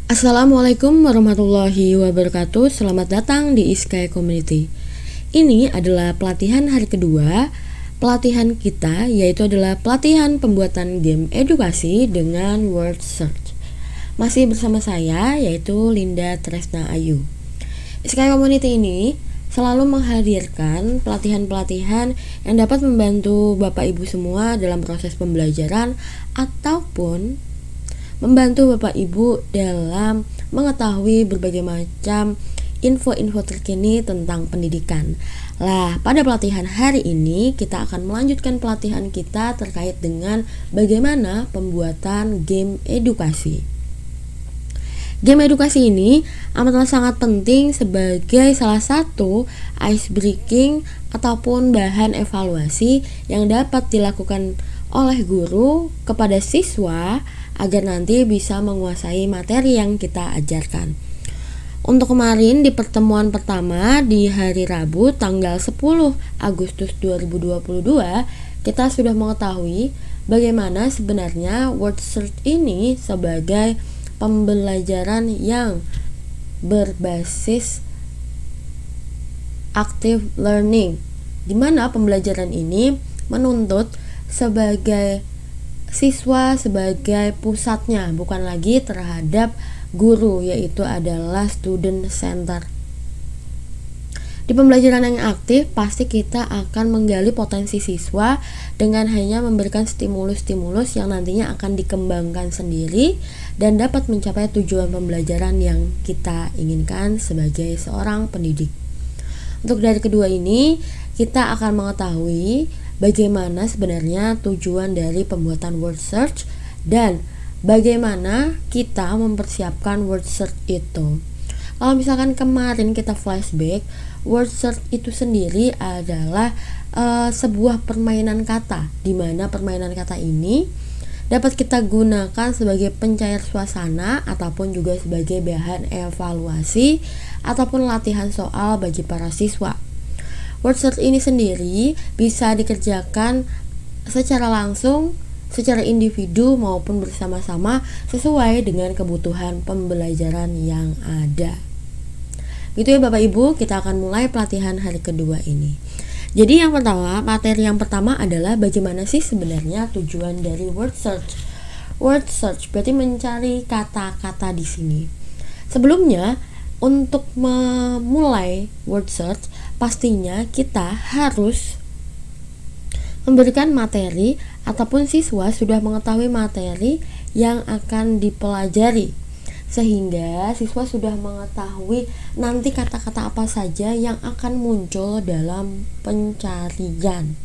Assalamualaikum warahmatullahi wabarakatuh. Selamat datang di Iskai Community. Ini adalah pelatihan hari kedua. Pelatihan kita yaitu adalah pelatihan pembuatan game edukasi dengan word search. Masih bersama saya yaitu Linda Tresna Ayu. Iskai Community ini selalu menghadirkan pelatihan-pelatihan yang dapat membantu Bapak Ibu semua dalam proses pembelajaran ataupun membantu Bapak Ibu dalam mengetahui berbagai macam info-info terkini tentang pendidikan. Lah, pada pelatihan hari ini kita akan melanjutkan pelatihan kita terkait dengan bagaimana pembuatan game edukasi. Game edukasi ini amatlah sangat penting sebagai salah satu ice breaking ataupun bahan evaluasi yang dapat dilakukan oleh guru kepada siswa agar nanti bisa menguasai materi yang kita ajarkan. Untuk kemarin di pertemuan pertama di hari Rabu tanggal 10 Agustus 2022 kita sudah mengetahui bagaimana sebenarnya word search ini sebagai pembelajaran yang berbasis active learning, di mana pembelajaran ini menuntut sebagai siswa sebagai pusatnya, bukan lagi terhadap guru, yaitu adalah student center. Di pembelajaran yang aktif pasti kita akan menggali potensi siswa dengan hanya memberikan stimulus-stimulus yang nantinya akan dikembangkan sendiri dan dapat mencapai tujuan pembelajaran yang kita inginkan sebagai seorang pendidik. Untuk dari kedua ini kita akan mengetahui bagaimana sebenarnya tujuan dari pembuatan word search dan bagaimana kita mempersiapkan word search itu. Kalau misalkan kemarin kita flashback, word search itu sendiri adalah sebuah permainan kata, di mana permainan kata ini dapat kita gunakan sebagai pencair suasana ataupun juga sebagai bahan evaluasi ataupun latihan soal bagi para siswa. Word search ini sendiri bisa dikerjakan secara langsung, secara individu maupun bersama-sama sesuai dengan kebutuhan pembelajaran yang ada. Gitu ya Bapak Ibu, kita akan mulai pelatihan hari kedua ini. Jadi yang pertama, materi yang pertama adalah bagaimana sih sebenarnya tujuan dari word search. Word search berarti mencari kata-kata di sini. Sebelumnya, untuk memulai word search, pastinya kita harus memberikan materi ataupun siswa sudah mengetahui materi yang akan dipelajari, sehingga siswa sudah mengetahui nanti kata-kata apa saja yang akan muncul dalam pencarian.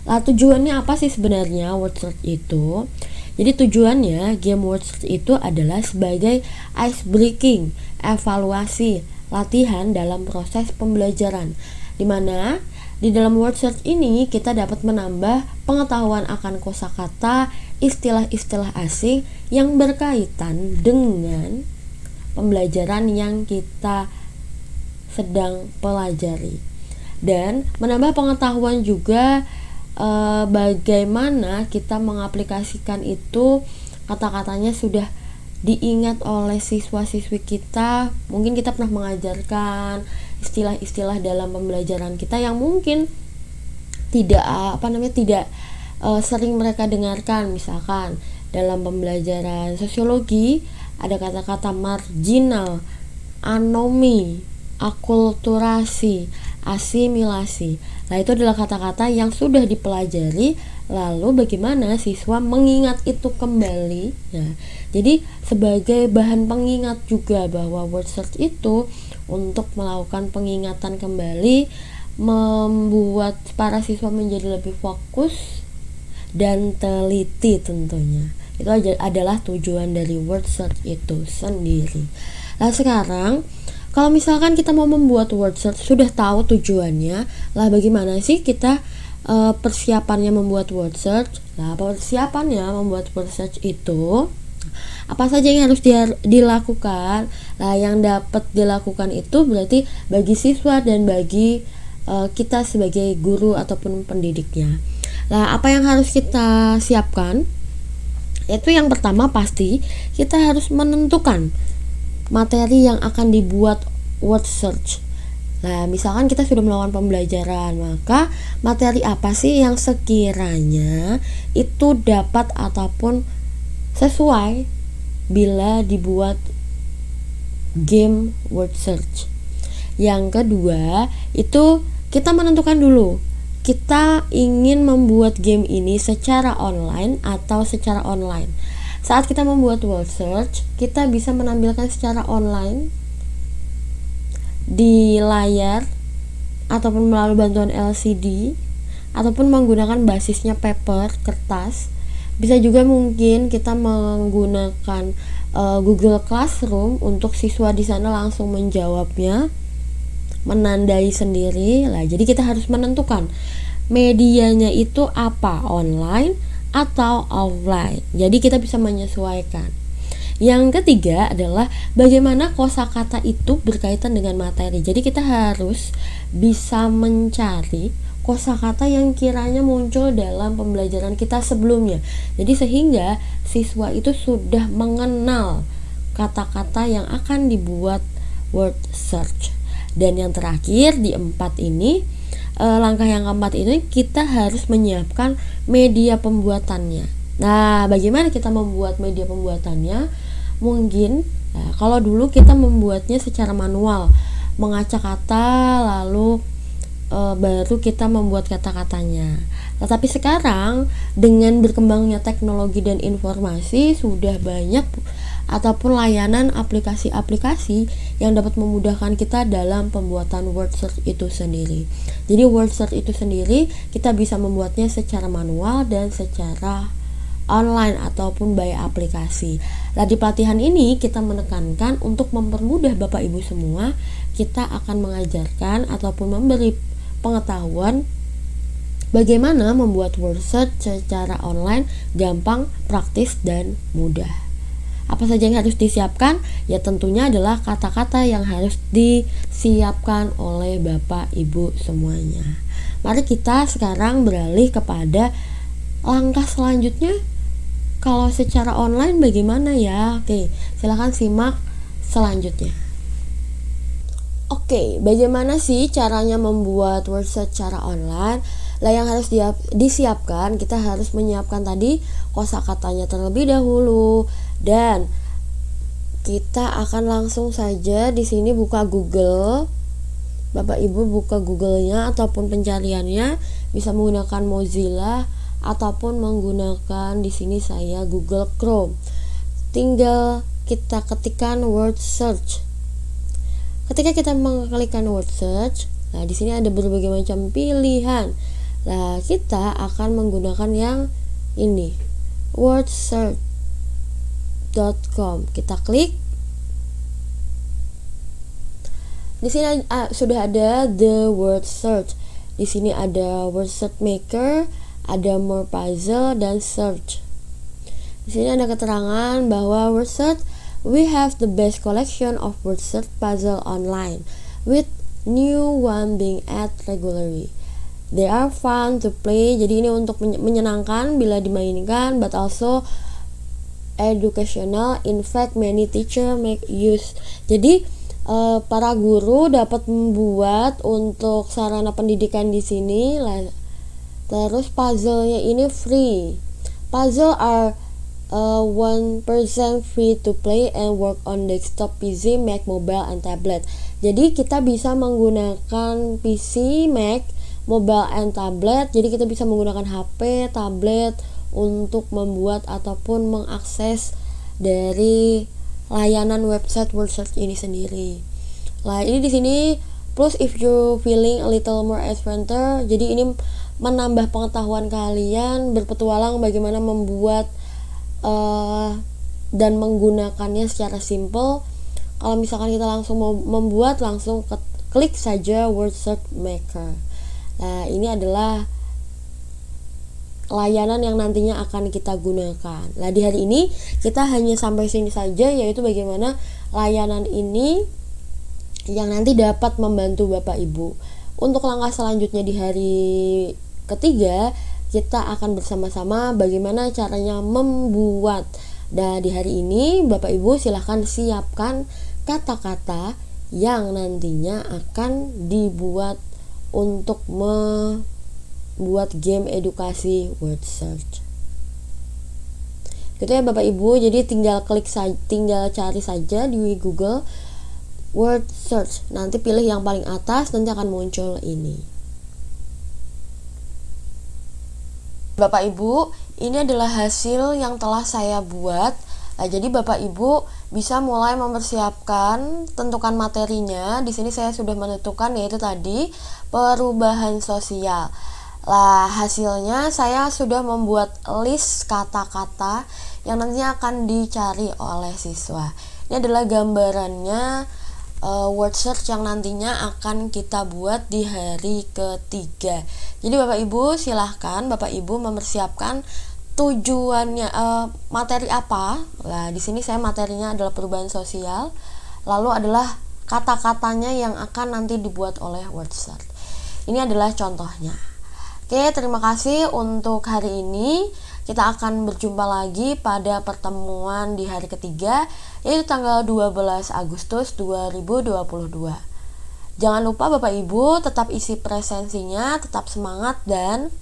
Lah, tujuannya apa sih sebenarnya word search itu? Jadi tujuannya game word search itu adalah sebagai ice breaking, evaluasi, latihan dalam proses pembelajaran, di mana di dalam word search ini kita dapat menambah pengetahuan akan kosakata, istilah-istilah asing yang berkaitan dengan pembelajaran yang kita sedang pelajari, dan menambah pengetahuan juga bagaimana kita mengaplikasikan itu, kata-katanya sudah diingat oleh siswa-siswi kita. Mungkin kita pernah mengajarkan istilah-istilah dalam pembelajaran kita yang mungkin tidak sering mereka dengarkan. Misalkan dalam pembelajaran sosiologi ada kata-kata marginal, anomi, akulturasi, asimilasi. Nah, itu adalah kata-kata yang sudah dipelajari, lalu bagaimana siswa mengingat itu kembali. Nah, jadi sebagai bahan pengingat juga bahwa word search itu untuk melakukan pengingatan kembali, membuat para siswa menjadi lebih fokus dan teliti tentunya. Itu adalah tujuan dari word search itu sendiri. Nah, sekarang kalau misalkan kita mau membuat word search, sudah tahu tujuannya, lah bagaimana sih kita persiapannya membuat word search? Nah, persiapannya membuat word search itu apa saja yang harus dilakukan? Nah, yang dapat dilakukan itu berarti bagi siswa dan bagi kita sebagai guru ataupun pendidiknya. Nah, apa yang harus kita siapkan? Yaitu yang pertama pasti kita harus menentukan materi yang akan dibuat word search. Nah, misalkan kita sudah melakukan pembelajaran, maka materi apa sih yang sekiranya itu dapat ataupun sesuai bila dibuat game word search. Yang kedua, itu kita menentukan dulu, kita ingin membuat game ini secara online atau secara online. Saat kita membuat word search, kita bisa menampilkan secara online di layar ataupun melalui bantuan LCD ataupun menggunakan basisnya paper, kertas. Bisa juga mungkin kita menggunakan Google Classroom untuk siswa di sana langsung menjawabnya, menandai sendiri lah. Jadi kita harus menentukan medianya itu apa, online atau offline. Jadi kita bisa menyesuaikan. Yang ketiga adalah bagaimana kosakata itu berkaitan dengan materi. Jadi kita harus bisa mencari kosakata yang kiranya muncul dalam pembelajaran kita sebelumnya. Jadi sehingga siswa itu sudah mengenal kata-kata yang akan dibuat word search. Dan yang terakhir di 4 ini, langkah yang keempat ini kita harus menyiapkan media pembuatannya. Nah, bagaimana kita membuat media pembuatannya? Mungkin kalau dulu kita membuatnya secara manual, mengacak kata lalu baru kita membuat kata-katanya. Tetapi sekarang dengan berkembangnya teknologi dan informasi, sudah banyak ataupun layanan aplikasi-aplikasi yang dapat memudahkan kita dalam pembuatan word search itu sendiri. Jadi word search itu sendiri kita bisa membuatnya secara manual dan secara online ataupun by aplikasi. Nah, di pelatihan ini kita menekankan untuk mempermudah Bapak Ibu semua, kita akan mengajarkan ataupun memberi pengetahuan bagaimana membuat word search secara online gampang, praktis, dan mudah. Apa saja yang harus disiapkan? Ya tentunya adalah kata-kata yang harus disiapkan oleh Bapak Ibu semuanya. Mari kita sekarang beralih kepada langkah selanjutnya. Kalau secara online bagaimana ya? Oke, silahkan simak selanjutnya. Oke, bagaimana sih caranya membuat word search secara online? Lah yang harus disiapkan, kita harus menyiapkan tadi kosakatanya terlebih dahulu, dan kita akan langsung saja di sini buka Google. Bapak Ibu buka Google-nya ataupun pencariannya bisa menggunakan Mozilla ataupun menggunakan di sini saya Google Chrome. Tinggal kita ketikkan word search. Ketika kita mengklikkan word search, nah di sini ada berbagai macam pilihan. Nah, kita akan menggunakan yang ini, wordsearch.com. Kita klik. Di sini sudah ada the word search. Di sini ada word search maker, ada more puzzle dan search. Di sini ada keterangan bahwa word search, we have the best collection of word search puzzle online with new one being added regularly. They are fun to play. Jadi ini untuk menyenangkan bila dimainkan, but also educational. In fact, many teacher make use. Jadi para guru dapat membuat untuk sarana pendidikan di sini. Terus puzzle-nya ini free. Puzzle are 1% free to play and work on desktop, PC, Mac, mobile, and tablet. Jadi kita bisa menggunakan PC, Mac, mobile, and tablet. Jadi kita bisa menggunakan HP, tablet untuk membuat ataupun mengakses dari layanan website word search ini sendiri. Nah, ini di sini plus if you feeling a little more adventure. Jadi ini menambah pengetahuan kalian berpetualang bagaimana membuat dan menggunakannya secara simple. Kalau misalkan kita langsung mau membuat, langsung klik saja word search maker. Nah, ini adalah layanan yang nantinya akan kita gunakan. Nah, di hari ini kita hanya sampai sini saja, yaitu bagaimana layanan ini yang nanti dapat membantu Bapak Ibu. Untuk langkah selanjutnya di hari ketiga, kita akan bersama-sama bagaimana caranya membuat. Nah, di hari ini Bapak Ibu silahkan siapkan kata-kata yang nantinya akan dibuat untuk membuat game edukasi word search. Gitu ya Bapak Ibu, jadi tinggal cari saja di Google word search. Nanti pilih yang paling atas, nanti akan muncul ini. Bapak Ibu, ini adalah hasil yang telah saya buat. Nah, jadi Bapak Ibu bisa mulai mempersiapkan, tentukan materinya. Di sini saya sudah menentukan, yaitu tadi perubahan sosial. Lah, hasilnya saya sudah membuat list kata-kata yang nantinya akan dicari oleh siswa. Ini adalah gambarannya word search yang nantinya akan kita buat di hari ketiga. Jadi Bapak Ibu silahkan Bapak Ibu mempersiapkan tujuannya, materi apa. Nah, di sini saya materinya adalah perubahan sosial. Lalu adalah kata-katanya yang akan nanti dibuat oleh word search. Ini adalah contohnya. Oke, terima kasih untuk hari ini. Kita akan berjumpa lagi pada pertemuan di hari ketiga, yaitu tanggal 12 Agustus 2022. Jangan lupa Bapak Ibu tetap isi presensinya, tetap semangat, dan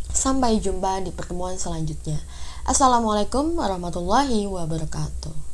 sampai jumpa di pertemuan selanjutnya. Assalamualaikum warahmatullahi wabarakatuh.